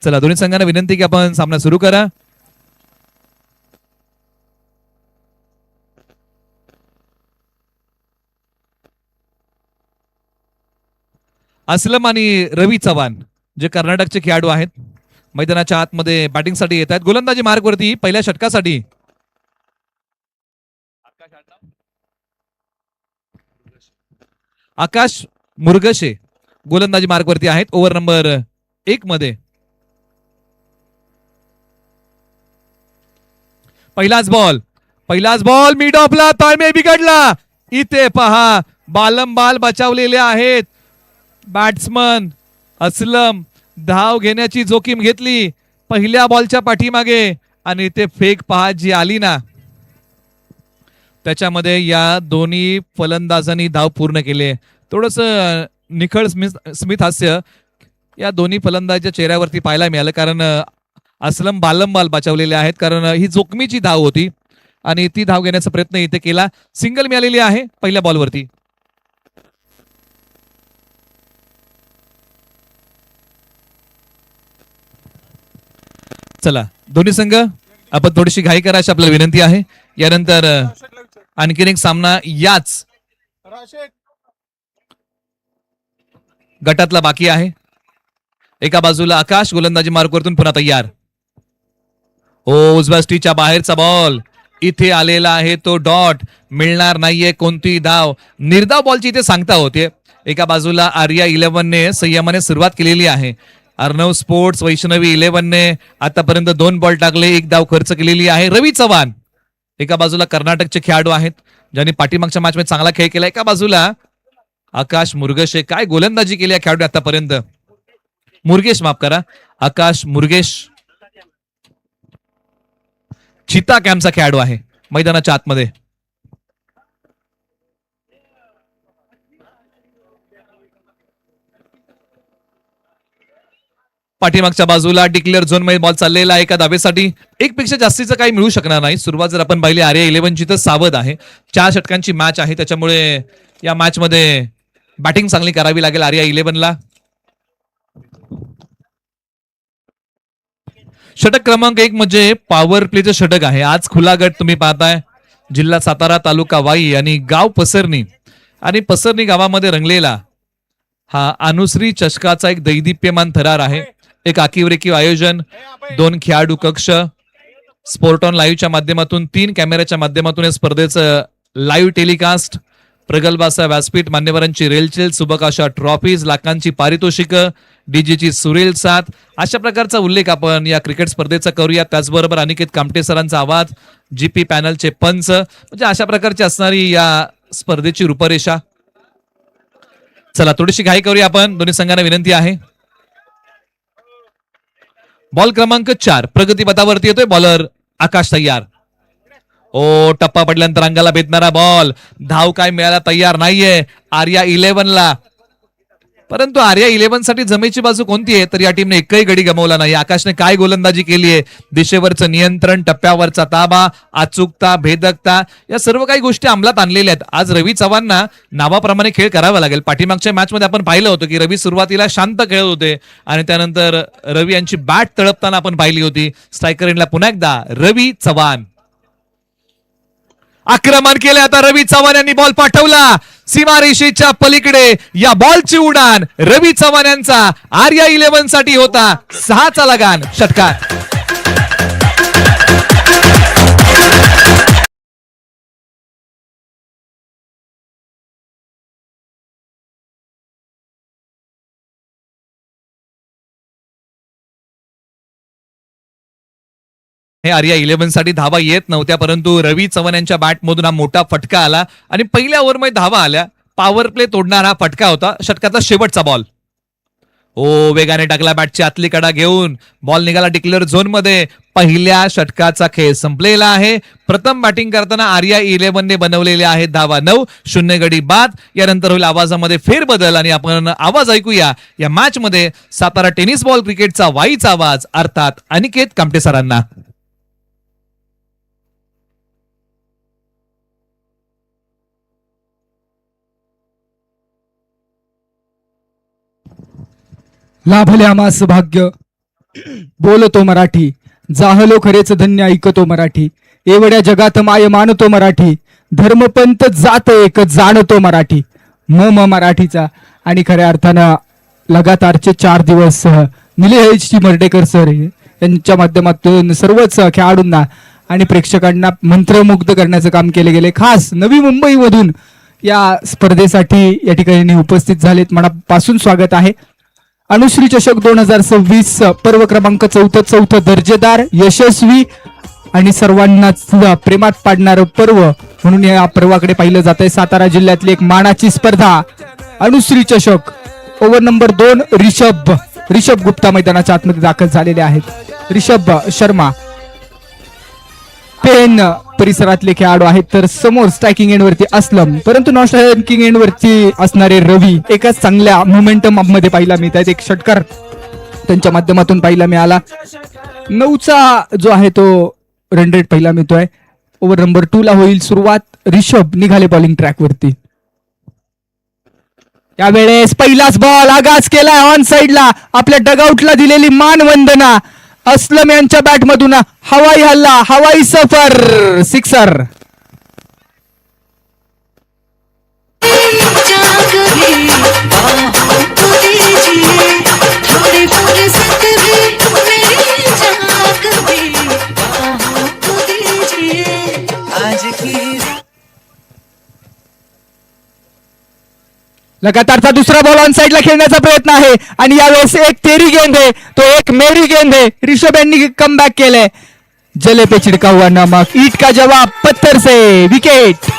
चला दोन्ही संघांना विनंती की आपण सामना सुरू करा. असलम आणि रवी चव्हाण जे कर्नाटकचे खेळाडू आहेत मैदानाच्या आतमध्ये बॅटिंगसाठी येत आहेत. गोलंदाजी मार्गवरती पहिल्या षटकासाठी आकाश मुरगशे गोलंदाजी मार्गवरती आहेत. ओव्हर नंबर 1 मध्ये पहिलाच बॉल मिड ऑफला ताळमेळ बिघडला. इथे पहा बालंबाल बचावलेले आहेत. बॅट्समन असलम धाव घेण्याची जोखीम घेतली पहिल्या बॉलच्या पाठीमागे आणि ते फेक पहा जी आली ना त्याच्यामध्ये या दोन्ही फलंदाजांनी धाव पूर्ण केले. थोडस निखळ स्मित हास्य या दोन्ही फलंदाजाच्या चेहऱ्यावरती पाहायला मिळालं कारण असलम बालंबाल बचावलेले आहेत कारण ही जोखमीची धाव होती आणि ती धाव घेण्याचा प्रयत्न इथे केला. सिंगल मिळालेली आहे पहिल्या बॉलवरती. चला दोन्ही संघ आपण थोडीशी घाई करा अशी आपल्याला विनंती आहे. यानंतर आणखीन एक सामना याच गटातला बाकी आहे. एका बाजूला आकाश गोलंदाजी मार्गवरतून पुन्हा तयार. उजव्या स्टीच्या बाहेरचा बॉल इथे आलेला आहे तो डॉट मिळणार नाहीये कोणती धाव. निर्धाव बॉलची इथे सांगता होते. एका बाजूला आर्या 11 ने संयमाने सुरुवात केलेली आहे. अर्णव स्पोर्ट्स वैष्णवी 11 ने आतापर्यंत 2 बॉल टाकले 1 धाव खर्च केलेली आहे. रवी चव्हाण एका बाजूला कर्नाटकचे खेळाडू आहेत ज्यांनी पाठीमागच्या मॅच मध्ये चांगला खेळ केला. एका बाजूला आकाश मुरगेश काय गोलंदाजी केली या खेळाडू आतापर्यंत. मुरगेश माफ करा आकाश मुरगेश चिता कॅम्पचा खेळाडू आहे मैदानाच्या आतमध्ये. पाठीमागच्या बाजूला डिक्लेअर झोन मध्ये बॉल चाललेला आहे. एका धावेसाठी एक पेक्षा जास्तीचं काही मिळू शकणार नाही. सुरुवात जर आपण पाहिली आर्या 11 ची तर सावध आहे. 4 षटकांची मॅच आहे त्याच्यामुळे या मॅच मध्ये बॅटिंग चांगली करावी लागेल आर्या 11 ला. षटक क्रमांक 1 म्हणजे पॉवर प्लेचं षटक आहे. आज खुला गट तुम्ही पाहताय. जिल्हा सातारा तालुका वाई आणि गाव पसरणी आणि पसरणी गावामध्ये रंगलेला हा अनुश्री चषकाचा एक दैदिप्यमान थरार आहे. एक आखीव रेखीव आयोजन 2 खेळाडू कक्ष स्पोर्ट ऑन लाईव्हच्या माध्यमातून 3 कॅमेऱ्याच्या माध्यमातून या स्पर्धेचं लाईव्ह टेलिकास्ट प्रगल्भाचा व्यासपीठ मान्यवरांची रेलचेल शुभकाशा ट्रॉफीज लाखांची पारितोषिकं डीजीची सुरेल साथ अशा प्रकारचा उल्लेख आपण या क्रिकेट स्पर्धेचा करूया. त्याचबरोबर अनिकेत कामटे सरांचा आवाज जीपी पॅनलचे पंच म्हणजे अशा प्रकारची असणारी या स्पर्धेची रूपरेषा. चला थोडीशी घाई करूया आपण. दोन्ही संघांना विनंती आहे. बॉल क्रमांक 4 प्रगती पथावरती येतोय. बॉलर आकाश तयार. टप्पा पडल्यानंतर अंगाला भेटणारा बॉल धाव काय मिळायला तयार नाहीये आर्या 11 ला. परंतु आर्या 11 साठी जमेची बाजू कोणती आहे तर या टीमने एकही गडी गमावला नाही. आकाशने काय गोलंदाजी केली आहे. दिशेवरचं नियंत्रण टप्प्यावरचा ताबा अचूकता भेदकता या सर्व काही गोष्टी अंमलात आणलेल्या आहेत. आज रवी चव्हाणना नावाप्रमाणे खेळ करावा लागेल. पाठीमागच्या मॅच मध्ये आपण पाहिलं होतं की रवी सुरुवातीला शांत खेळत होते आणि त्यानंतर रवी यांची बॅट तळपताना आपण पाहिली होती. स्ट्रायकर एंडला पुन्हा एकदा रवी चव्हाण आक्रमण केले. आता रवी चव्हाण यांनी बॉल पाठवला सीमारेषेच्या पलीकडे. या बॉलची उडान रवी चव्हाण यांचा आर्या 11 साठी होता 6चा लगान षटकार. हे आर्या 11 साठी धावा येत नव्हत्या परंतु रवी चव्हाण यांच्या बॅटमधून हा मोठा फटका आला आणि पहिल्या ओव्हरमध्ये धावा आल्या. पॉवर प्ले तोडणारा हा फटका होता. षटकाचा शेवटचा बॉल. वेगाने टाकला बॅटची आतली कडा घेऊन. बॉल निघाला डिक्लेअर झोन मध्ये. पहिल्या षटकाचा खेळ संपलेला आहे. प्रथम बॅटिंग करताना आर्या 11 ने बनवलेले आहेत धावा 9 0 गडी बाद. यानंतर होईल आवाजामध्ये फेरबदल आणि आपण आवाज ऐकूया या मॅच मध्ये सातारा टेनिस बॉल क्रिकेटचा वाईचा आवाज अर्थात अनिकेत कामटे सरांना. लाभले आम्हास भाग्य बोलतो मराठी, जाहलो खरेच धन्य ऐकतो मराठी, एवढ्या जगात माय मानतो मराठी, धर्मपंथ जात एक जाणतो मराठी, मराठीचा. आणि खऱ्या अर्थानं लगातारचे 4 दिवस निलेश मर्डेकर सर यांच्या माध्यमातून सर्वच खेळाडूंना आणि प्रेक्षकांना मंत्रमुग्ध करण्याचं काम केले गेले. खास नवी मुंबईमधून या स्पर्धेसाठी या ठिकाणी उपस्थित झालेत. मनापासून स्वागत आहे. अनुश्री चषक 2026 पर्व क्रमांक 4 दर्जेदार, यशस्वी आणि सर्वांनाच प्रेमात पाडणारं पर्व म्हणून या पर्वाकडे पाहिलं जात आहे. सातारा जिल्ह्यातली एक मानाची स्पर्धा अनुश्री चषक. ओव्हर नंबर 2 रिषभ गुप्ता मैदानाच्या आतमध्ये दाखल झालेले आहेत. रिषभ शर्मा पेन परिसरातले खेळाडू आहेत, तर समोर स्ट्रायकिंग एंड वरती असलम, परंतु नॉन स्ट्रायकिंग एंड वरती असणारे रवी एकाच चांगल्या मोमेंटम मध्ये पाहिला मिळत आहेत. एक षटकार त्यांच्या माध्यमातून पाहिला मिळाला. 9चा जो आहे तो रन रेट पाहिला मिळतोय. ओव्हर नंबर 2 ला होईल सुरुवात. रिषभ निघाले बॉलिंग ट्रॅक वरती. यावेळेस पहिलाच बॉल आगाज केला ऑन साइडला. आपल्या डगआउटला दिलेली मानवंदना. असलम यांच्या बॅट मधून हवाई हल्ला, हवाई सफर, सिक्सर. लगातारचा दुसरा बॉल ऑन साइडला खेळण्याचा प्रयत्न आहे आणि यावेळेस एक तेरी गेंद आहे तो एक मेरी गेंद आहे. रिषभ यांनी कम बॅक केलंय. जले पे छिड़का हुआ नमक, ईट का जवाब पत्थर से, विकेट.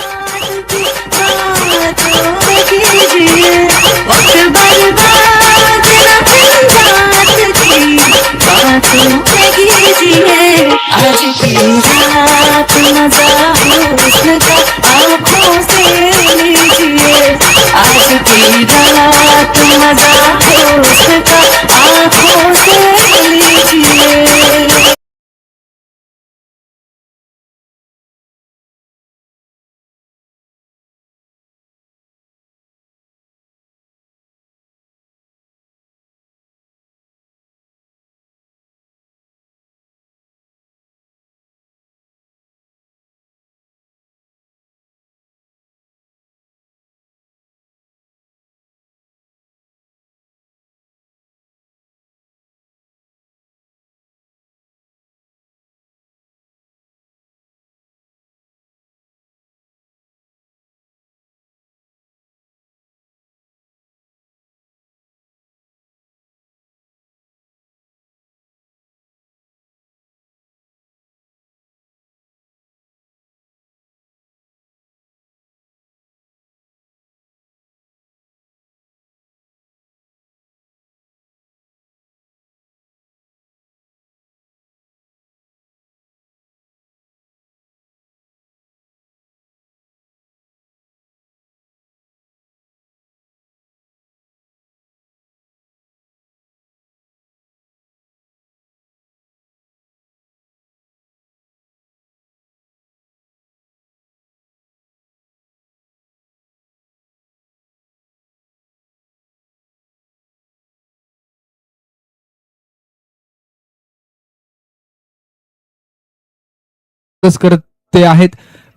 करते आहेत.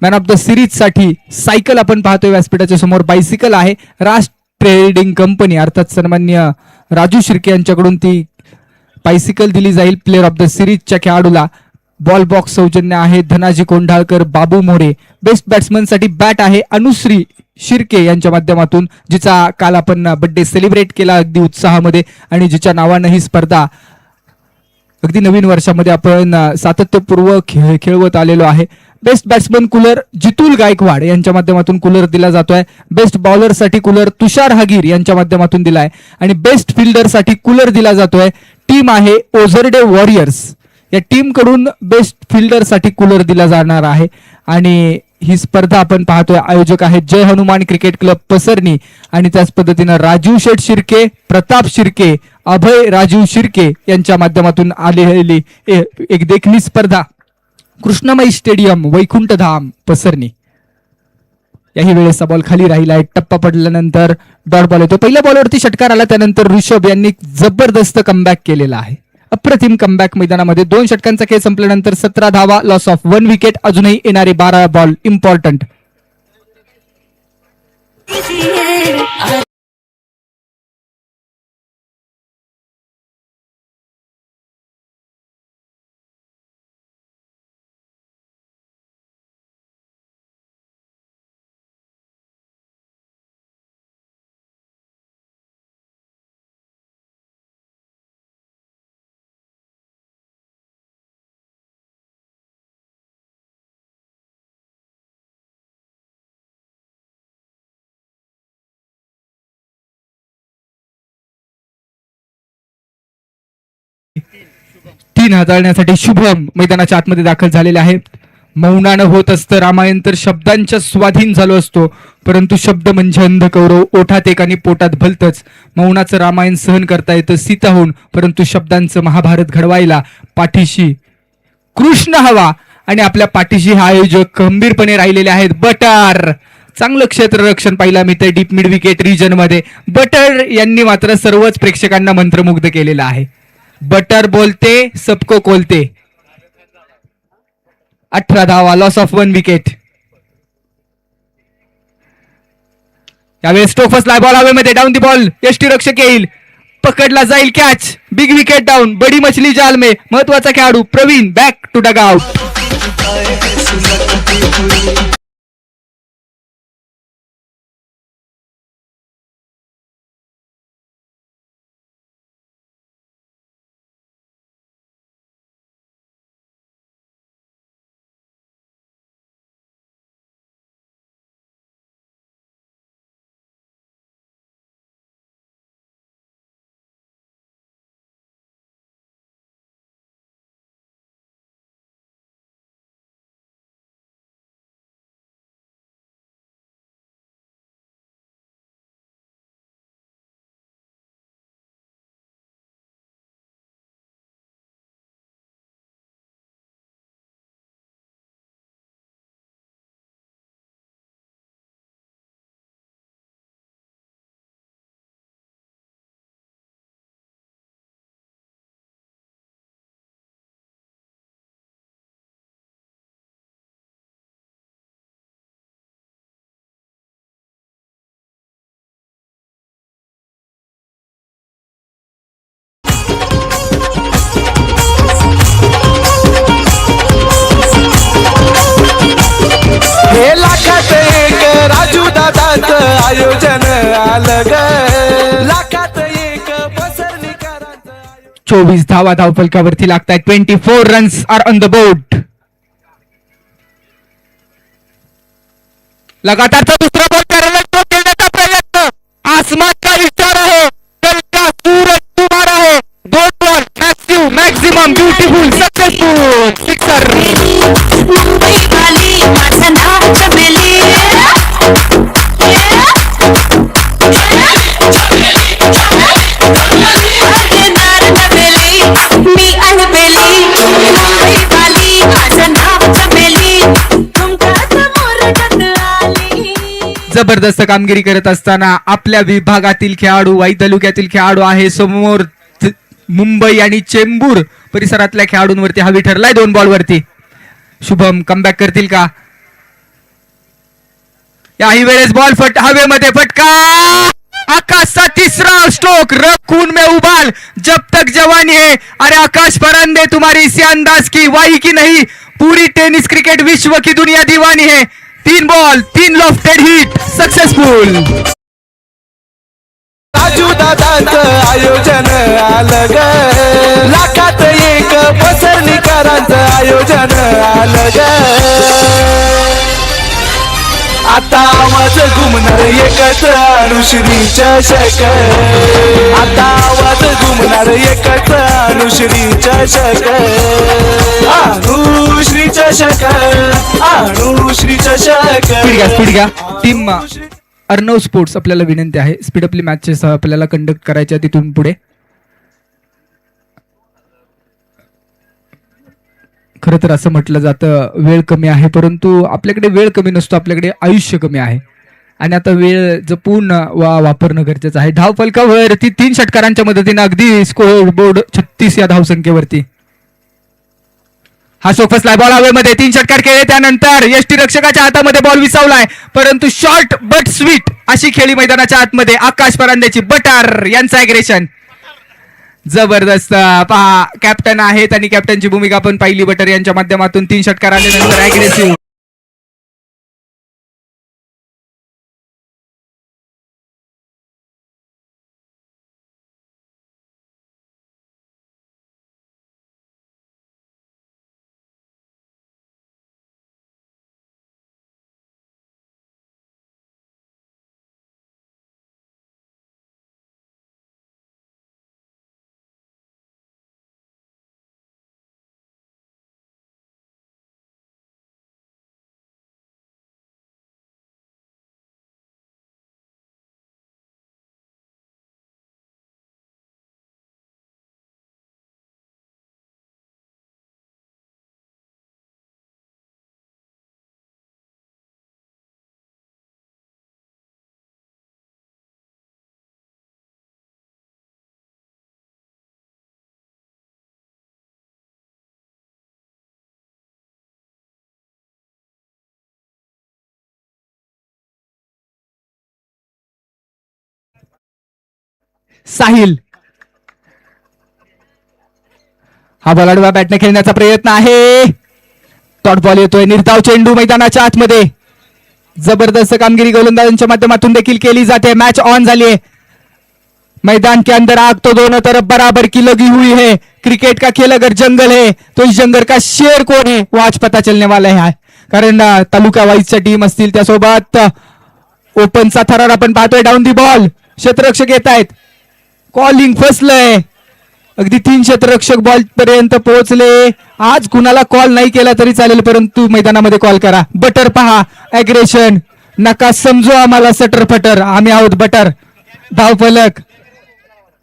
मॅन ऑफ द सिरीज साठी सायकल आपण पाहतोय. व्यासपीठाच्या समोर बायसिकल आहे. राज ट्रेडिंग कंपनी अर्थात सन्मान्य राजू शिर्के यांच्याकडून ती बायसिकल दिली जाईल प्लेअर ऑफ द सिरीजच्या खेळाडूला. बॉल बॉक्स सौजन्य आहे धनाजी कोंढाळकर, बाबू मोरे. बेस्ट बॅट्समन साठी बॅट आहे अनुश्री शिर्के यांच्या माध्यमातून, जिचा काल आपण बर्थडे सेलिब्रेट केला अगदी उत्साहामध्ये आणि जिच्या नावानं ही स्पर्धा अगदी नवीन वर्षामध्ये आपण सातत्यपूर्व खेळवत आलेलो आहे. बेस्ट बॅट्समन कूलर जितुल गायकवाड यांच्या माध्यमातून कूलर दिला जातोय. बेस्ट बॉलर साठी कूलर तुषार हगीर यांच्या माध्यमातून दिलाय आणि बेस्ट फिल्डर साठी कूलर दिला जातोय. टीम आहे ओझरडे वॉरियर्स. या टीम कडून बेस्ट फिल्डर साठी कूलर दिला जाणार आहे आणि ही स्पर्धा आपण पाहतोय. आयोजक आहेत जय हनुमान क्रिकेट क्लब पसरणी आणि त्याच पद्धतीनं राजीव शेठ शिर्के, प्रताप शिर्के, अभय राजीव शिर्के यांच्या माध्यमातून आलेली एक देखणी स्पर्धा कृष्णमयी स्टेडियम वैकुंठधाम पसरणी. याही वेळेस बॉल खाली राहिला. एक टप्पा पडल्यानंतर डॉट बॉल येतो. पहिल्या बॉलवरती षटकार आला, त्यानंतर ऋषभ यांनी जबरदस्त कमबॅक केलेला आहे अप्रतिम कमबॅक मैदानामध्ये 2 षटकांचा खेळ संपल्यानंतर 17 धावा, लॉस ऑफ 1 विकेट, अजूनही येणारे 12 बॉल इम्पॉर्टंट. तीन हाताळण्यासाठी शुभम मैदानाच्या आतमध्ये दाखल झालेले आहेत. मौनानं होत असतं रामायण तर शब्दांच्या स्वाधीन झालो असतो, परंतु शब्द म्हणजे अंधकौरव, ओठात एक आणि पोटात भलतच. मौनाचं रामायण सहन करता येतं सीताहून, परंतु शब्दांचं महाभारत घडवायला पाठीशी कृष्ण हवा. आणि आपल्या पाठीशी हा आयोजक गंभीरपणे राहिलेले आहेत. बटर चांगलं क्षेत्ररक्षण पाहिलं मी ते डीप मिड विकेट रिजन मध्ये. बटर यांनी मात्र सर्वच प्रेक्षकांना मंत्रमुग्ध केलेलं आहे. बटर बोलते सबको कोलते. 18 धावा, लॉस ऑफ 1 विकेट. यावेळेस स्टोफसला बॉल हवेमध्ये, डाऊन दी बॉल, यष्टीरक्षक येईल, पकडला जाईल, कॅच, बिग विकेट डाऊन, बडी मछली जाल में. महत्वाचा खेळाडू Praveen back to dugout. हे लाखात एक राजू दादाचं आयोजन आलं ग. लाखात एक पसरणीकरांचं 24 धावा धावफलकावरती लागतायत. 24 runs are on the board. लगातारचा दुसरा बॉल पॅरलल खेळण्याचा प्रयत्न. आसमान का इशारा है, कल का सूरज तुम्हारा है. 2 बॉल मॅक्सिव maximum beautiful successful sixer. Mumbai वाली माझं नाव चमेली. मी अनबेली. मुंबई वाली माझं नाव चमेली. तुमच्या समोर जग आली. जबरदस्त कामगिरी करत असताना आपल्या विभागातील खेळाडू, वाई तालुक्यातील खेळाडू आहे समोर. मुंबई आणि चेंबूर परिसरातल्या खेळाडूंवरती हवी ठरलाय 2 बॉल वरती. शुभम कमबॅक करतील का? याही वेळेस बॉल हवेमध्ये फटका. आकाशचा तिसरा स्ट्रोक. रखून में उबाल जब तक जवानी है. अरे आकाश परांदे तुम्हारी इसी अंदाज की वाई की नहीं, पूरी टेनिस क्रिकेट विश्व की दुनिया दीवानी है. 3 ball 3 lofted hit successful. Raju दादाचं आयोजन आलं ग. लाखात एक पसरणीकरांचं आयोजन आलं ग. आता आवाज घुमणार एकच अनुश्री चषक. आता आवाज घुमणार एकच अनुश्री चषक. अनुश्री चषक, अनुश्री चषक. स्पीड घ्या. टीम अर्णव स्पोर्ट्स आपल्याला विनंती आहे, स्पीडअपली मॅचेस आपल्याला कंडक्ट करायच्या तिथून पुढे. खरं तर असं म्हटलं जातं वेळ कमी आहे, परंतु आपल्याकडे वेळ कमी नसतो, आपल्याकडे आयुष्य कमी आहे. आणि आता वेळ जपून वापरणं गरजेचं आहे. धावफलकावरती 3 षटकारांच्या मदतीने अगदी स्कोर बोर्ड 36 या धावसंख्येवरती. हा सोफसलाय बॉल हवेमध्ये 3 षटकार खेळले. त्यानंतर यष्टीरक्षकाच्या हातामध्ये बॉल विसावलाय, परंतु शॉर्ट बट स्वीट अशी खेळी मैदानाच्या आतमध्ये. आकाश परांदेची बटर यांचं अग्रेशन जबरदस्त. पहा कॅप्टन आहेत आणि कॅप्टनची भूमिका आपण पाहिली बटर यांच्या माध्यमातून. 3 षटकार आल्यानंतर अग्रेसिव्ह. साहिल हा बॉल आडव्या बॅटने खेळण्याचा प्रयत्न आहे. डॉट बॉल येतोय. निर्धाव चेंडू मैदानाच्या आतमध्ये. जबरदस्त कामगिरी गोलंदाजांच्या माध्यमातून देखील केली जाते. मैच ऑन झाली है. मैदान के अंदर आग तो दोनों तरफ बराबर की लगी हुई है. क्रिकेट का खेल अगर जंगल है तो इस जंगल का शेर कौन है वो आज पता चलने वाला है. कारण तालुका वाईजच्या टीम असतील त्यासोबत ओपनचा थरार आपण पाहतोय. डाऊन दी बॉल क्षेत्ररक्षक येत आहेत. कॉलिंग फसलंय. अगदी 3 क्षेत्ररक्षक बॉल पर्यंत पोहोचले. आज कुणाला कॉल नाही केला तरी चालेल, परंतु मैदानामध्ये कॉल करा. बटर पहा अग्रेशन. नका समजू आम्हाला सटर फटर, आम्ही आहोत बटर. धावफलक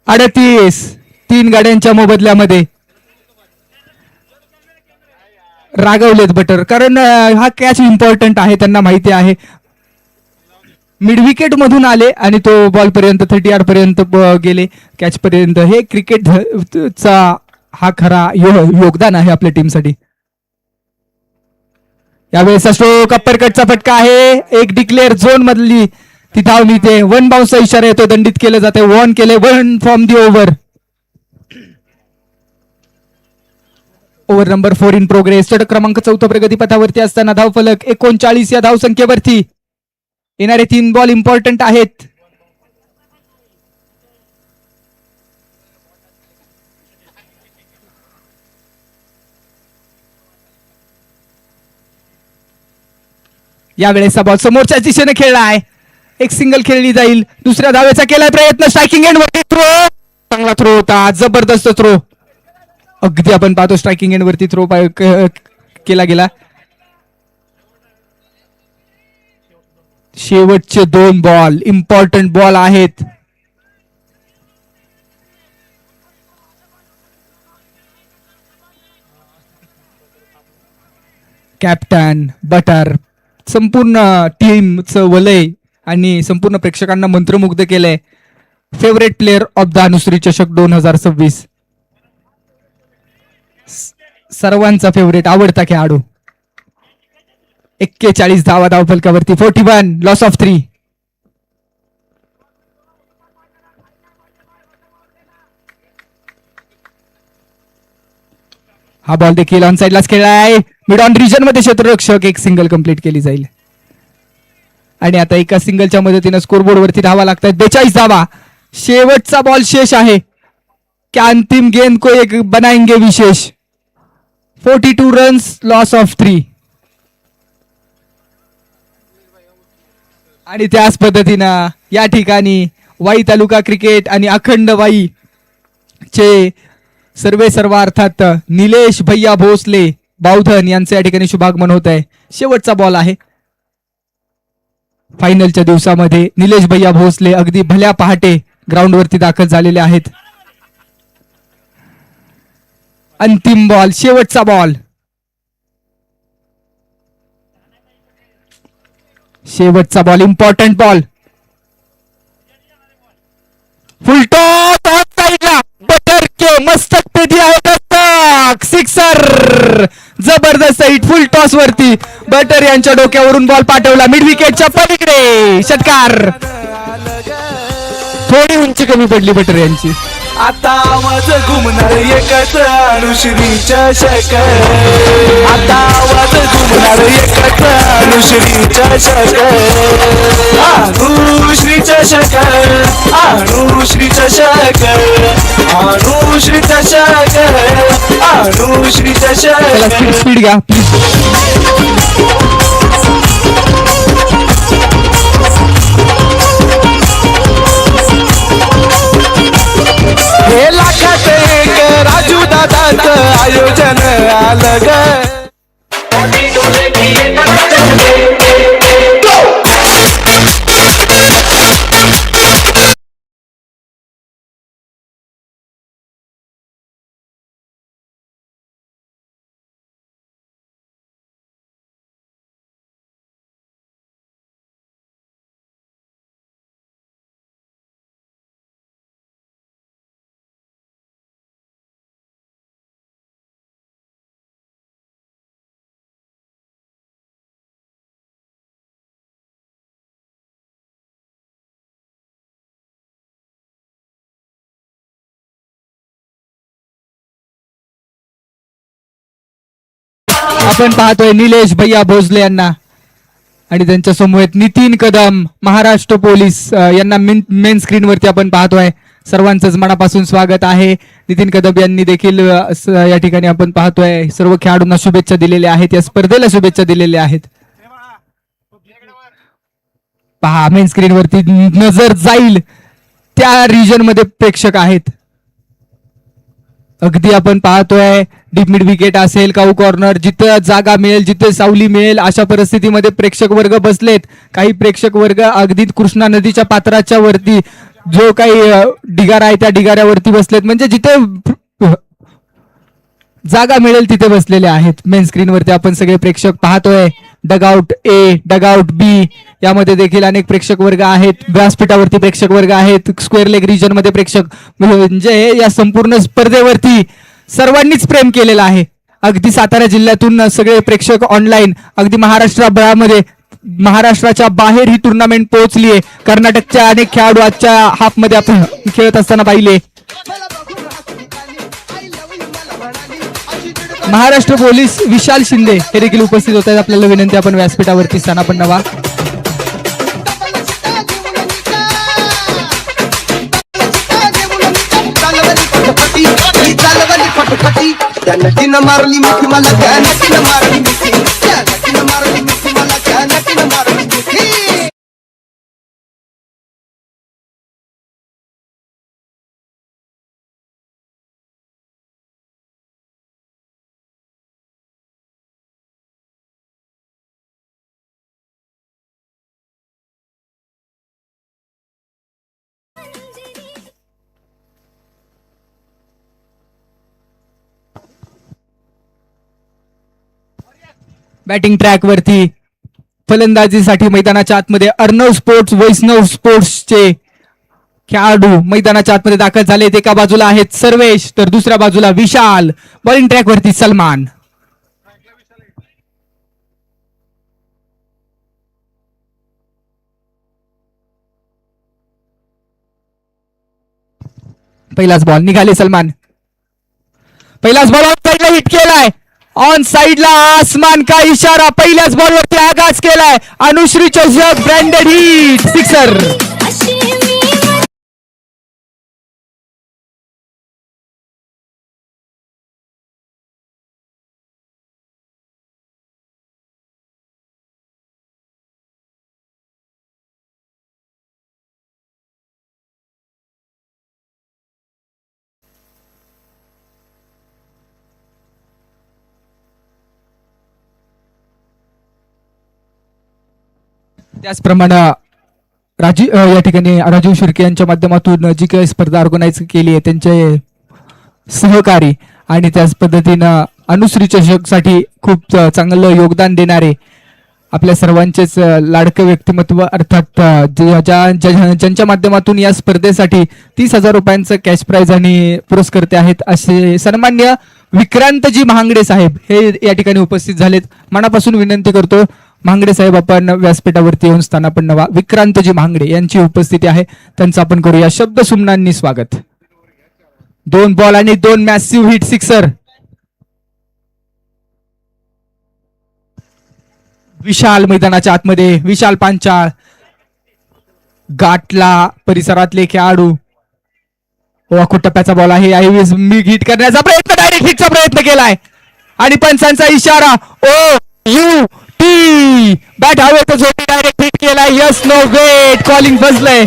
38. 3 गाड्यांच्या मोबदल्यामध्ये रागवलेत बटर, कारण हा कॅच इम्पॉर्टंट आहे. त्यांना माहिती आहे मिड विकेट मधून आले आणि तो बॉल पर्यंत 30 यार्ड पर्यंत गेले कॅच पर्यंत. हे क्रिकेट चा हा खरा योगदान आहे आपल्या टीमसाठी. यावेळेस स्ट्रोक अप्परकटचा फटका आहे. एक डिक्लेअर झोन मधली ती धाव मिळते. 1 बाउन्सचा इशारा येतो. दंडित केलं जाते. 1 केले. 1 from the over. Over number 4 in progress. षटक क्रमांक 4 प्रगतीपथावरती असताना धावफलक 39 या धावसंख्येवरती. येणारे 3 बॉल इम्पॉर्टंट आहेत. यावेळेस बॉल समोरच्या दिशेने खेळला आहे. एक सिंगल खेळली जाईल. दुसऱ्या धावेचा केला प्रयत्न. स्ट्रायकिंग एंड वरती थ्रो. चांगला थ्रो होता. जबरदस्त थ्रो. अगदी आपण पाहतो स्ट्रायकिंग एंड वरती थ्रो केला गेला. शेवटचे 2 बॉल इम्पॉर्टंट बॉल आहेत. कॅप्टन बटर संपूर्ण टीमचं वलय आणि संपूर्ण प्रेक्षकांना मंत्रमुग्ध केलंय. Favourite player of the Anushri चषक 2026. सर्वांचा फेवरेट आवडता खेळाडू. 41 धावा धावफलकावरती. 41 लॉस ऑफ 3. हा बॉल देखील ऑन साइडलाच खेळला आहे. मिड ऑन रिजन मध्ये क्षेत्ररक्षक. एक सिंगल कंप्लीट केली जाईल आणि आता एका सिंगलच्या मदतीने स्कोरबोर्ड वरती धावा लागतात. 42 धावा. शेवटचा बॉल शेष आहे. क्या अंतिम गेंद को एक बनाएंगे विशेष. 42 रन्स लॉस ऑफ 3. आणि त्याच पद्धतीनं या ठिकाणी वाई तालुका क्रिकेट आणि अखंड वाई चे सर्व अर्थात निलेश भैया भोसले बावधन यांचे या ठिकाणी शुभागमन होत आहे. शेवटचा बॉल आहे फायनलच्या दिवसामध्ये. निलेश भैया भोसले अगदी भल्या पहाटे ग्राउंड वरती दाखल झालेले आहेत. अंतिम बॉल. शेवटचा बॉल. शेवटचा ball, important ball, full toss of साईडला, बटर के मस्तक पे दिया है दस्तक, सिक्सर, जबरदस्त हिट फुल टॉस वरती बटर यांच्या डोक्यावरून बॉल पाठवला मिड विकेटच्या पलीकडे, षटकार. थोडी उंची कमी पडली बटर यांची. आता आवाज घुमणार एकच अनुश्री चषक, आता आवाज घुमणार एकच अनुश्री चषक, अनुश्री चषक, अनुश्री चषक, अनुश्री चषक, अनुश्री चला चषक. स्पीड घ्या प्लीज. हे लाखात एक राजू दादाचं आयोजन आलं ग. आपण पाहतोय निलेश भैया भोसले यांना आणि त्यांच्या समोर नितीन कदम महाराष्ट्र पोलीस यांना मेन स्क्रीन वरती आपण पाहतोय. सर्वांचंच मनापासून स्वागत आहे. नितीन कदम यांनी देखील या ठिकाणी आपण पाहतोय सर्व खेळाडूंना शुभेच्छा दिलेल्या आहेत, या स्पर्धेला शुभेच्छा दिलेल्या आहेत. पहा मेन स्क्रीन वरती नजर जाईल त्या रिजन मध्ये प्रेक्षक आहेत. अगदी आपण पाहतोय डीप मिड विकेट असेल, काऊ कॉर्नर, जिथं जागा मिळेल, जिथे सावली मिळेल अशा परिस्थितीमध्ये प्रेक्षक वर्ग बसलेत. काही प्रेक्षक वर्ग अगदी कृष्णा नदीच्या पात्राच्या वरती जो काही ढिगारा आहे त्या ढिगाऱ्यावरती बसलेत, म्हणजे जिथे जागा मिळेल तिथे बसलेले आहेत. मेन स्क्रीन वरती आपण सगळे प्रेक्षक पाहतोय. डगआउट ए, डगआउट बी यामध्ये देखील अनेक प्रेक्षक वर्ग आहेत. व्यासपीठावरती प्रेक्षक वर्ग आहेत. स्क्वेअर लेग रिजन मध्ये प्रेक्षक, म्हणजे या संपूर्ण स्पर्धेवरती सर्वांनीच प्रेम केलेलं आहे. अगदी सातारा जिल्ह्यातून सगळे प्रेक्षक ऑनलाईन, अगदी महाराष्ट्राभरामध्ये, महाराष्ट्राच्या बाहेर ही टुर्नामेंट पोहोचली आहे. कर्नाटकच्या अनेक खेळाडू आजच्या हाफ मध्ये आपण खेळत असताना पाहिले. महाराष्ट्र पोलीस विशाल शिंदे हे देखील उपस्थित होत आहेत. आपल्याला विनंती, आपण व्यासपीठावरती स्थानापन्न व्हा. त्या नदीनं मारली मिठी मला, त्या नदीनं मारली मिठी, त्या नदीनं मारली मिठी मला, त्या नदीनं मारली मिठी. बॅटिंग ट्रॅक वरती फलंदाजीसाठी मैदानाच्या आतमध्ये अर्णव स्पोर्ट्स, वैष्णव स्पोर्ट्सचे खेळाडू मैदानाच्या आतमध्ये दाखल झालेत. एका बाजूला आहेत सर्वेश तर दुसऱ्या बाजूला विशाल. बॉलिंग ट्रॅक वरती सलमान. पहिलाच बॉल निघाले सलमान. पहिलाच बॉल ऑन साईडला हिट केलाय. ऑन साईडला आसमान का इशारा. पहिल्याच बॉलवरती आगाज केलाय. अनुश्री चषक ब्रँडेड हिट, सिक्सर. त्याचप्रमाणे या ठिकाणी राजीव शिर्के यांच्या माध्यमातून जी काही स्पर्धा ऑर्गनाईज केली आहे त्यांचे सहकारी आणि त्याच पद्धतीनं अनुश्री चषक साठी खूप चांगलं योगदान देणारे आपल्या सर्वांचेच लाडकं व्यक्तिमत्व अर्थात ज्यांच्या माध्यमातून या स्पर्धेसाठी 30,000 रुपयांचं कॅश प्राइज आणि पुरस्कर्ते आहेत असे सन्मान्य विक्रांतजी महांगडे साहेब हे या ठिकाणी उपस्थित झालेत. मनापासून विनंती करतो महांगडे साहेब आपण व्यासपीठावरती येऊन स्थानापन्न व्हा. विक्रांतजी महांगडे यांची उपस्थिती आहे, त्यांचं आपण करूया शब्द सुमनांनी स्वागत. 2 बॉल आणि 2 मॅसिव्ह हिट सिक्सर. विशाल मैदानाच्या आतमध्ये विशाल पांचाळ गाठला परिसरातले खेळाडू. वाकूट टप्प्याचा बॉल आहे, हिट करण्याचा प्रयत्न, डायरेक्ट हिटचा प्रयत्न केलाय आणि पंचांचा इशारा. ओ यू टी बॅट हवेतच होती, डायरेक्ट हिट केलाय. यस नो वेट कॉलिंग बसलंय.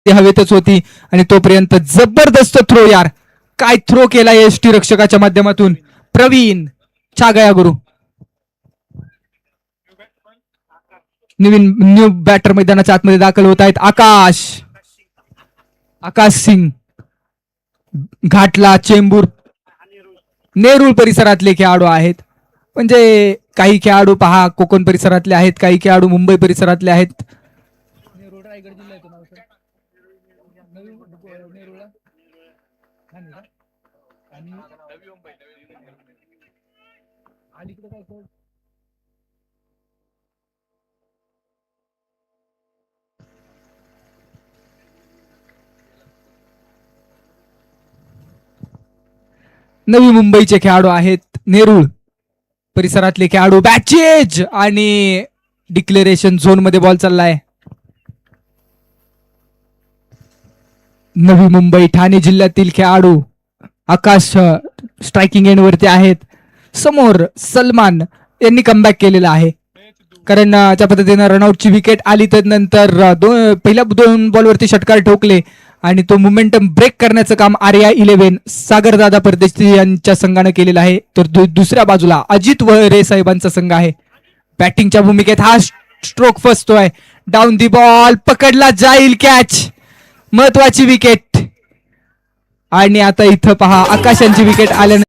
हवेतच होती आणि तोपर्यंत जबरदस्त थ्रो, यार काय थ्रो केला यष्टी रक्षकाच्या माध्यमातून. प्रवीण छागया गुरु न्यू बॅटर मैदानाच्या आतमध्ये दाखल होत आहेत. आकाश सिंग घाटला चेंबूर नेरूळ परिसरातले खेळाडू आहेत. म्हणजे काही खेळाडू पहा कोकण परिसरातले आहेत, काही खेळाडू मुंबई परिसरातले आहेत. नवी मुंबईचे खेळाडू आहेत, नेरूळ परिसरातले खेळाडू. बॅचेज आणि डिक्लेरेशन झोन मध्ये बॉल चाललाय. नवी मुंबई ठाणे जिल्ह्यातील खेळाडू आकाश स्ट्रायकिंग एंड वरती आहेत. समोर सलमान यांनी कमबॅक केलेला आहे, कारण त्या पद्धतीनं रनआउटची विकेट आली तर नंतर पहिल्या 2 बॉलवरती षटकार ठोकले आणि तो मोमेंटम ब्रेक करण्याचं काम आर्या 11 सागरदादा परदेशी यांच्या संघाने केलेलं आहे. तर दुसऱ्या बाजूला अजित वहरे साहेबांचा संघ आहे. बॅटिंगच्या भूमिकेत हा स्ट्रोक फसतोय. डाऊन दी बॉल पकडला जाईल, कॅच, महत्वाची विकेट. आणि आता इथं पहा आकाशांची विकेट आल्यानंतर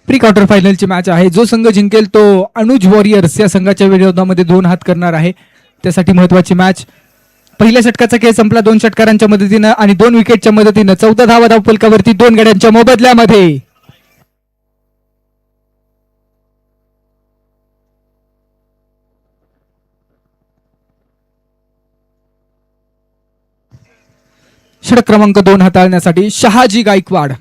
प्री क्वार्टर फायनलची मॅच आहे. जो संघ जिंकेल तो अनुज वॉरियर्स या संघाच्या विरोधामध्ये 2 हात करणार आहे. त्यासाठी महत्वाची मॅच. पहिल्या षटकाचा खेळ संपला 2 षटकारांच्या मदतीनं आणि 2 विकेटच्या मदतीनं. 14 धावा धावफलकावरती 2 गड्यांच्या मोबदल्यामध्ये. षटक क्रमांक 2 हाताळण्यासाठी शहाजी गायकवाड.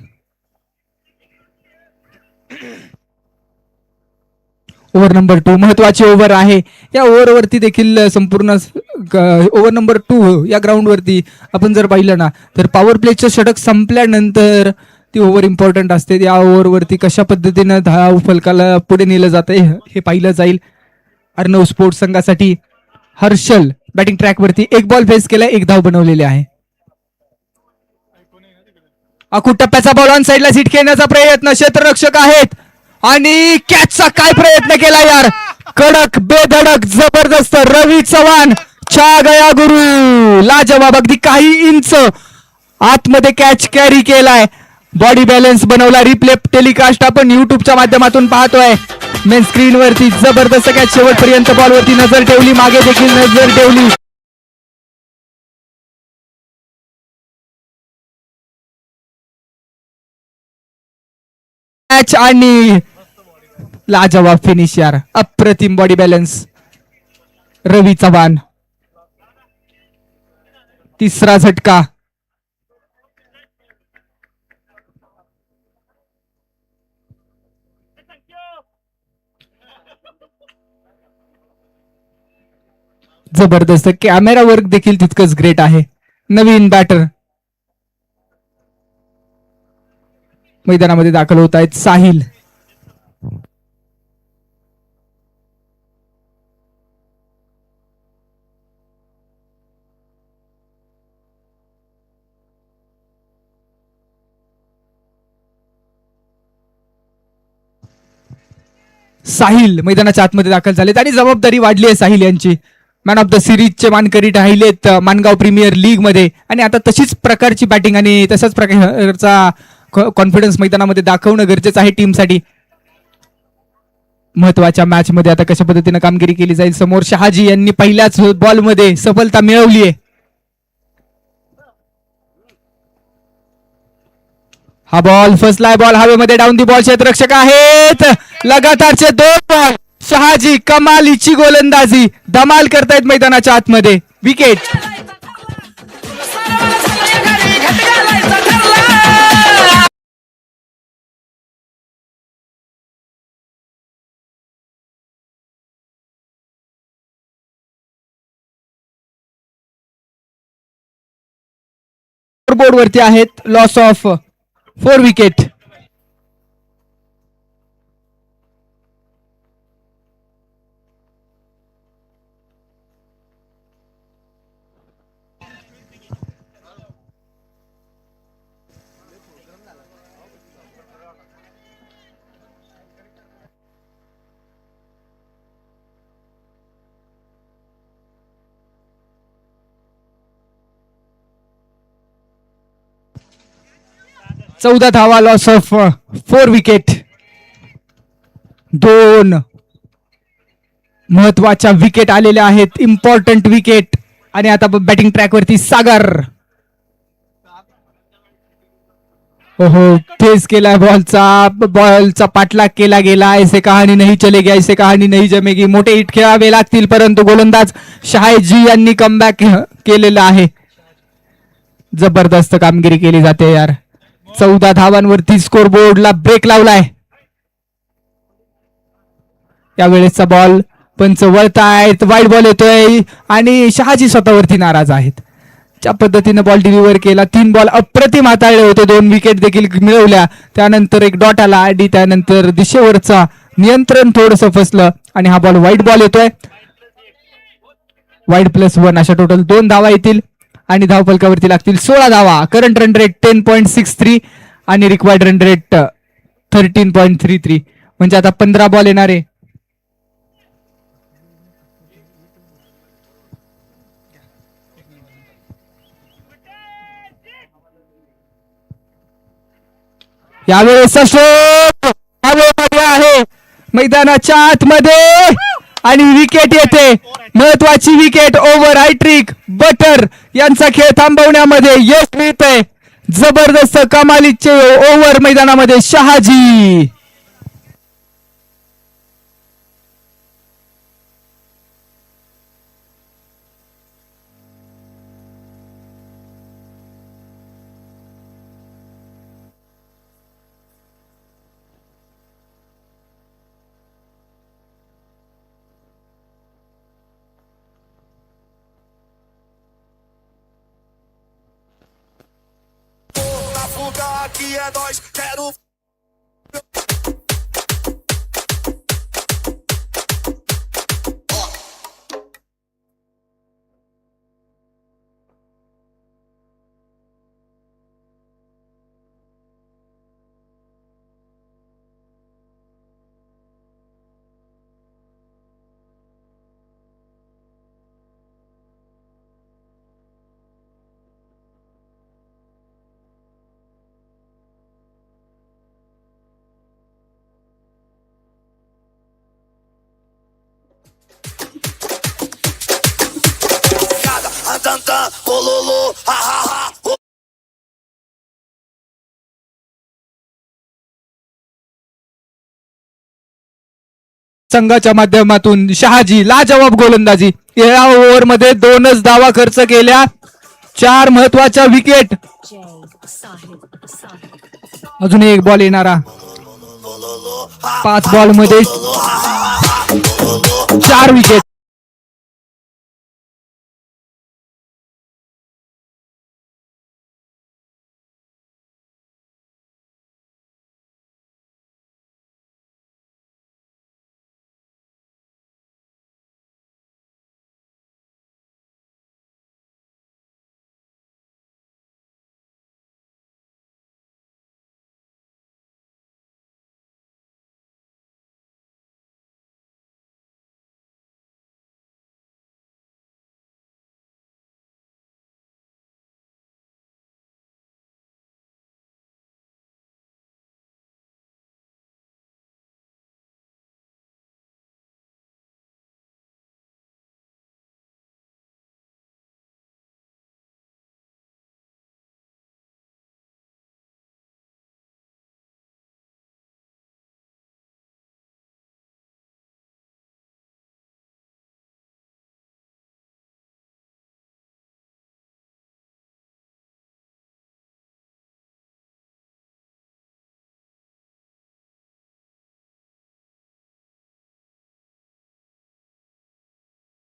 ओव्हर नंबर 2 महत्वाची ओव्हर आहे. या ओव्हरवरती देखील संपूर्ण ओव्हर नंबर 2 या ग्राउंड वरती आपण जर पाहिलं ना तर पॉवर प्लेचं षटक संपल्यानंतर ती ओव्हर इम्पॉर्टंट असते. या ओव्हरवरती कशा पद्धतीनं धाव फलकाला पुढे नेलं जातंय हे पाहिलं जाईल. अर्णव स्पोर्ट्स संघासाठी हर्षल बॅटिंग ट्रॅक वरती 1 बॉल फेस केलाय, 1 धाव बनवलेली आहे. अकुट टप्प्याचा बॉल ऑन साईडला सीट खेळण्याचा प्रयत्न, क्षेत्ररक्षक आहेत आणि कॅचचा काय प्रयत्न केला यार, कडक बेधडक जबरदस्त रवी चव्हाण छा गया गुरु, लाजवाब. अगदी काही इंच आतमध्ये कॅच कॅरी केलाय, बॉडी बॅलन्स बनवला. रिप्ले टेलिकास्ट आपण युट्यूबच्या माध्यमातून पाहतोय मेन स्क्रीन वरती. जबरदस्त कॅच, शेवटपर्यंत बॉलवरती नजर ठेवली, मागे देखील नजर ठेवली. कॅच आणि लाजवाब फिनिश यार, अप्रतिम बॉडी बॅलन्स रवी चव्हाण. तिसरा झटका. जबरदस्त कॅमेरा वर्क देखील तितकंच ग्रेट आहे. नवीन बॅटर मैदानामध्ये दाखल होत आहेत, साहिल. साहिल मैदानाच्या आतमध्ये दाखल झालेत आणि जबाबदारी वाढली आहे साहिल यांची. मॅन ऑफ द सिरीजचे मानकरी राहिलेत मानगाव प्रीमियर लीग मध्ये, आणि आता तशीच प्रकारची बॅटिंग आणि तशाच प्रकारचा कॉन्फिडन्स मैदानामध्ये दाखवणं गरजेचं आहे टीमसाठी. महत्वाच्या मॅच मध्ये आता कशा पद्धतीने कामगिरी केली जाईल. समोर शहाजी यांनी पहिल्याच बॉलमध्ये सफलता मिळवली आहे. हा बॉल फसलाय, बॉल हवेमध्ये डाऊन दी बॉल. क्षेत्ररक्षक आहेत, लगातारचे 2 बॉल. शहाजी कमालीची गोलंदाजी, धमाल करतायत मैदानाच्या आतमध्ये. विकेट. बोर्ड वरती आहेत, लॉस ऑफ 4 विकेट. चौदा धावा, लॉस ऑफ 4 विकेट. 2 महत्वाच्या विकेट आलेल्या आहेत, इम्पॉर्टंट विकेट. आणि आता बॅटिंग ट्रॅक वरती सागर. हो फेस केलाय बॉलचा पाठलाग केला गेला. ऐसे कहाणी नाही चलेगी, ऐसे कहाणी नाही जमेगी. मोठे हिट खेळावे लागतील, परंतु गोलंदाज शहाजी यांनी कमबॅक केलेला आहे. जबरदस्त कामगिरी केली जाते यार. 14 धावांवरती स्कोर बोर्डला ब्रेक लावलाय. यावेळेसचा बॉल पंच वळतायत, वाईड बॉल येतोय आणि शहाजी स्वतःवरती नाराज आहेत. ज्या पद्धतीने बॉल डिलिव्हर केला, 3 बॉल अप्रतिम हाताळले होते, 2 विकेट देखील मिळवल्या. त्यानंतर एक डॉट आला आणि त्यानंतर दिशेवरचा नियंत्रण थोडंसं फसलं आणि हा बॉल वाईड बॉल येतोय. वाईड +1 अशा टोटल 2 धावा येतील आणि धावफलकावरती लागतील 16 धावा. करंट रन रेट 10.63 आणि रिक्वायर्ड रन रेट 13.33. म्हणजे आता 15 बॉल येणारे. यावेळेस शोध हवेमध्ये आहे मैदानाच्या आतमध्ये आणि विकेट येते. महत्वाची विकेट. ओव्हर हायट्रिक बटर यांचा खेळ थांबवण्यामध्ये यश मिळतंय. जबरदस्त कमालीचे ओव्हर मैदानामध्ये शहाजी. Aqui é nós, quero. संघाच्या माध्यमातून शहाजी लाजवाब गोलंदाजी. या ओव्हरमध्ये 2च धावा खर्च केल्या, 4 महत्वाच्या विकेट. अजून एक बॉल येणारा. 5 बॉल मध्ये 4 विकेट.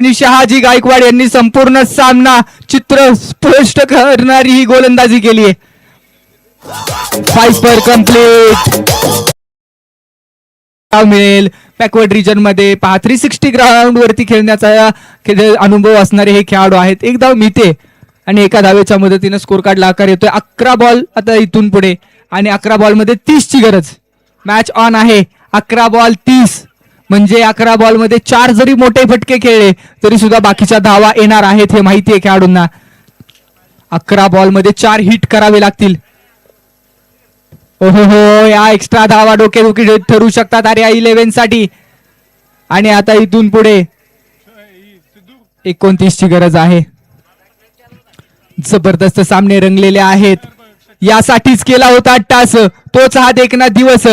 आणि शहाजी गायकवाड यांनी संपूर्ण सामना चित्र स्पष्ट करणारी ही गोलंदाजी केली आहे. 5 पर कंप्लीट मिळेल. बॅकवर्ड रिजन मध्ये 360 ग्राउंड वरती खेळण्याचा अनुभव असणारे हे खेळाडू आहेत. एक धाव मिळते आणि एका धावेच्या मदतीने स्कोर कार्डला आकार येतोय. 11 बॉल आता इथून पुढे आणि 11 बॉल मध्ये 30 ची गरज. मॅच ऑन आहे. 11 बॉल 30 म्हणजे 11 बॉल मध्ये 4 जरी मोठे फटके खेळले तरी सुद्धा बाकीच्या धावा येणार आहेत हे माहिती आहे खेळाडूंना. 11 बॉल मध्ये 4 हिट करावे लागतील. ओहो हो, या एक्स्ट्रा धावा डोकेदुखी ठरू शकतात आर्या 11 साठी. आणि आता इथून पुढे 29 ची गरज आहे. जबरदस्त सामने रंगलेले आहेत. यासाठीच केला होता टास, तोच हा देखना दिवस.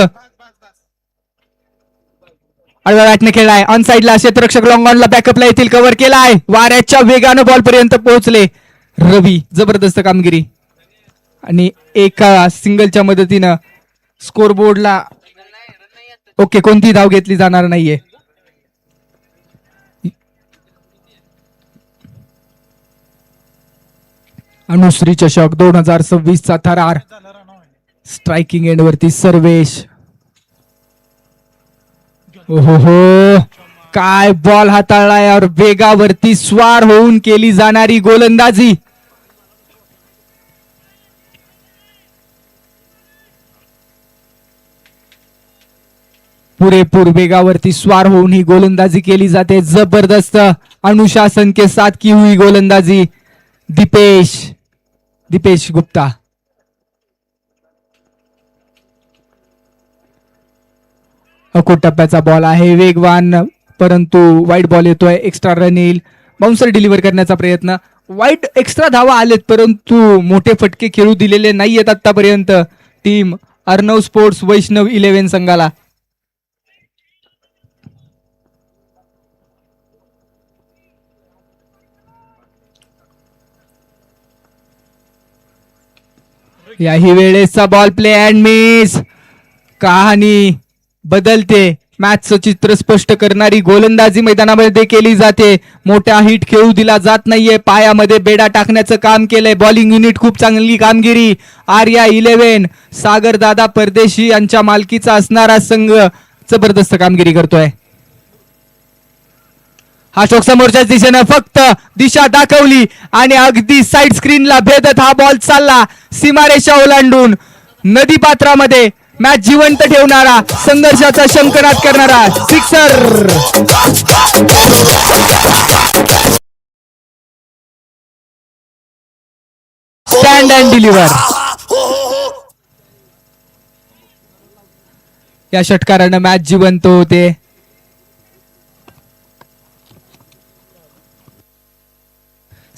आडव्या बॅटने खेळलाय. ऑन साइडला क्षेत्ररक्षक लॉंग ऑनला बॅकअपला येथील कव्हर केलाय. वाऱ्याच्या वेगानं बॉल पर्यंत पोहोचले रवी. जबरदस्त कामगिरी. आणि एका सिंगलच्या मदतीनं स्कोर बोर्डला ओके कोणती धाव घेतली जाणार नाहीये. अनुश्री चषक 2026 चा थरार. स्ट्रायकिंग एंड वरती सर्वेश. ओहो काय बॉल हाताळलाय और वेगावरती स्वार होऊन केली जाणारी गोलंदाजी. पुरेपूर वेगावरती स्वार होऊन ही गोलंदाजी केली जाते. जबरदस्त अनुशासन के साथ की हुई गोलंदाजी. दीपेश गुप्ता. अकोट टप्प्याचा बॉल आहे. वेगवान परंतु वाईट बॉल येतोय. एक्स्ट्रा रन येईल. बाउन्सर डिलिव्हर करण्याचा प्रयत्न. वाईट एक्स्ट्रा धावा आलेत परंतु मोठे फटके खेळू दिलेले नाहीयेत आतापर्यंत टीम अर्णव स्पोर्ट्स वैष्णव 11 संघाला. याही वेळेसचा बॉल प्ले अँड मिस. कहाणी बदलते. मॅचचं चित्र स्पष्ट करणारी गोलंदाजी मैदानामध्ये केली जाते. मोठा हिट खेळू दिला जात नाहीये. पायामध्ये बेडा टाकण्याचं काम केलंय. बॉलिंग युनिट खूप चांगली कामगिरी. आर्या 11 सागर दादा परदेशी यांच्या मालकीचा असणारा संघ जबरदस्त कामगिरी करतोय. हा स्ट्रोक समोरच्याच दिशेनं फक्त दिशा दाखवली आणि अगदी साइड स्क्रीनला भेदत हा बॉल चालला. सीमारेषा ओलांडून नदी पात्रामध्ये मॅच जिवंत ठेवणारा, संघर्षाचा शंखनाद करणारा सिक्सर. Stand and deliver. या षटकारानं मॅच जिवंत होते.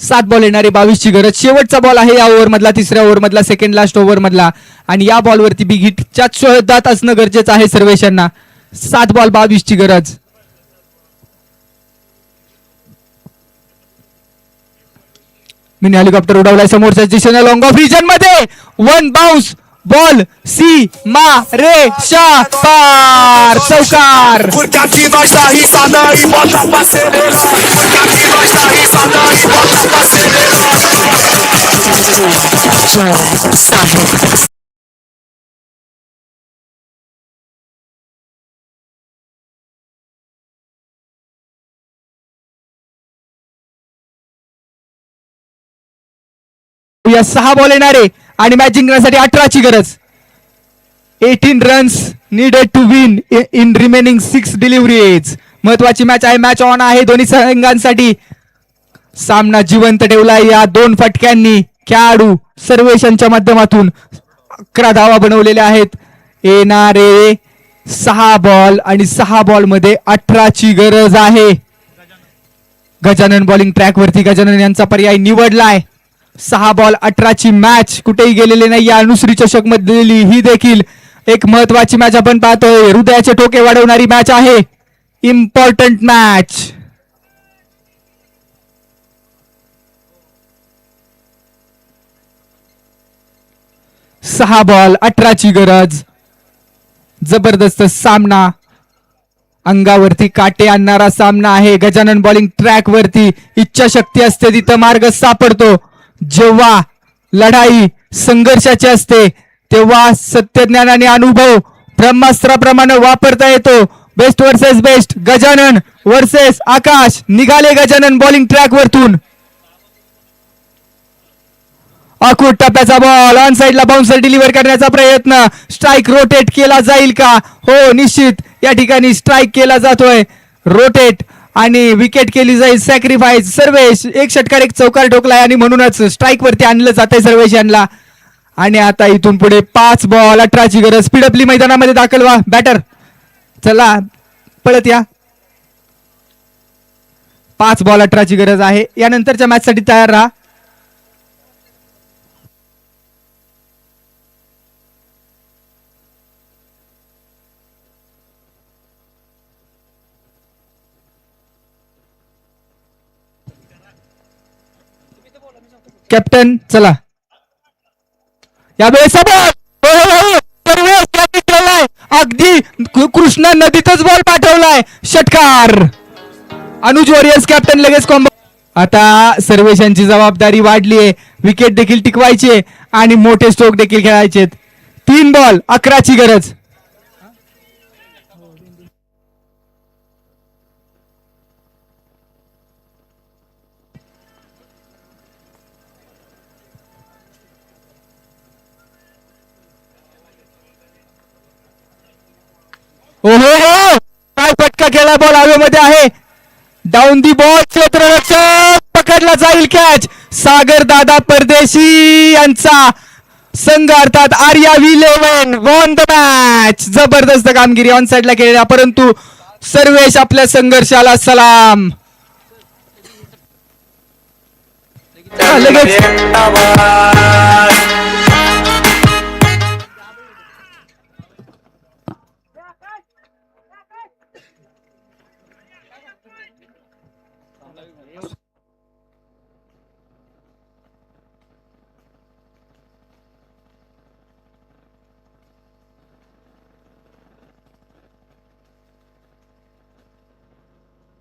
7 बॉल येणारे 22ची गरज. शेवटचा बॉल आहे या ओव्हर मधला, तिसऱ्या ओव्हर मधला, सेकंड लास्ट ओव्हर मधला. आणि या बॉलवरती बिग हिटच्या शोधात असणं गरजेचं आहे सर्वेशांना. 7 बॉल 22ची गरज. मिनी हेलिकॉप्टर उडवलाय समोरच्या दिशेने लॉंग ऑफ रिजन मध्ये. 1 बाउन्स बॉल सी मा रे शा पार चौकार. गुडघ्याची भाषा ही सादळी मोठा पसरलेला. गुडघ्याची भाषा ही सादळी मोठा पसरलेला. या 6 बॉल येणारे आणि मॅच जिंकण्यासाठी 18ची गरज. 18 runs needed to win in remaining 6 deliveries. महत्वाची मॅच आहे, मॅच ऑन आहे दोन्ही संघांसाठी. सामना जिवंत ठेवलाय या 2 फटक्यांनी. खेळाडू सर्वेशांच्या माध्यमातून 11 धावा बनवलेल्या आहेत. येणारे 6 बॉल आणि 6 बॉल मध्ये 18ची गरज आहे. गजानन बॉलिंग ट्रॅक वरती गजानन यांचा पर्याय निवडलाय. 6 बॉल 18ची मॅच कुठेही गेलेली नाही. या अनुश्री चषक मधली ही देखील एक महत्वाची मॅच आपण पाहतोय. हृदयाचे ठोके वाढवणारी मॅच आहे. Important match. सहा बॉल 18ची गरज. जबरदस्त सामना, अंगावरती काटे आणणारा सामना आहे. गजानन बॉलिंग ट्रॅक वरती इच्छाशक्ती असते तिथं मार्ग सापडतो. जेव्हा लढाई संघर्षाची असते तेव्हा सत्यज्ञान आणि अनुभव ब्रह्मास्त्राप्रमाणे वापरता येतो. Best versus best, Gajanan versus Akash. निघाले गजानन बॉलिंग ट्रॅक वरतून. आखूड टप्प्याचा बॉल ऑन साइडला बाउन्सर डिलिव्हर करण्याचा प्रयत्न. स्ट्राईक रोटेट केला जाईल का? हो, निश्चित या ठिकाणी स्ट्राईक केला जातोय. रोटेट आणि विकेट केली जाईल. सॅक्रिफाईस. सर्वेश एक षटकार एक चौकार ठोकलाय आणि म्हणूनच स्ट्राईक वरती आणलं जातंय सर्वेश यांना. आणि आता इथून पुढे 5 बॉल 18ची गरज. स्पीडअपली मैदानामध्ये दाखल व्हा बॅटर. चला पळत या. 5 बॉल 18ची गरज आहे. यानंतरच्या मॅच साठी तयार राहा. कॅप्टन चला यावेळेस अगदी कृष्णा नदीतच बॉल पाठवलाय. षटकार. अनुज वॉरियर्स कॅप्टन लगेच कॉम्बो. आता सर्वेशांची जबाबदारी वाढली आहे. विकेट देखील टिकवायचे आणि मोठे स्ट्रोक देखील खेळायचे. 3 बॉल 11ची गरज. ओहो, काय फटका केला. बॉल हवेमध्ये आहे. Down the ball. क्षेत्ररक्षक पकडला जाईल. कॅच. सागर दादा परदेशी यांचा संघ अर्थात Arya V11 won the match. जबरदस्त कामगिरी ऑन साइडला केलेला, परंतु सर्वेश आपल्या संघर्षाला सलाम. लगेच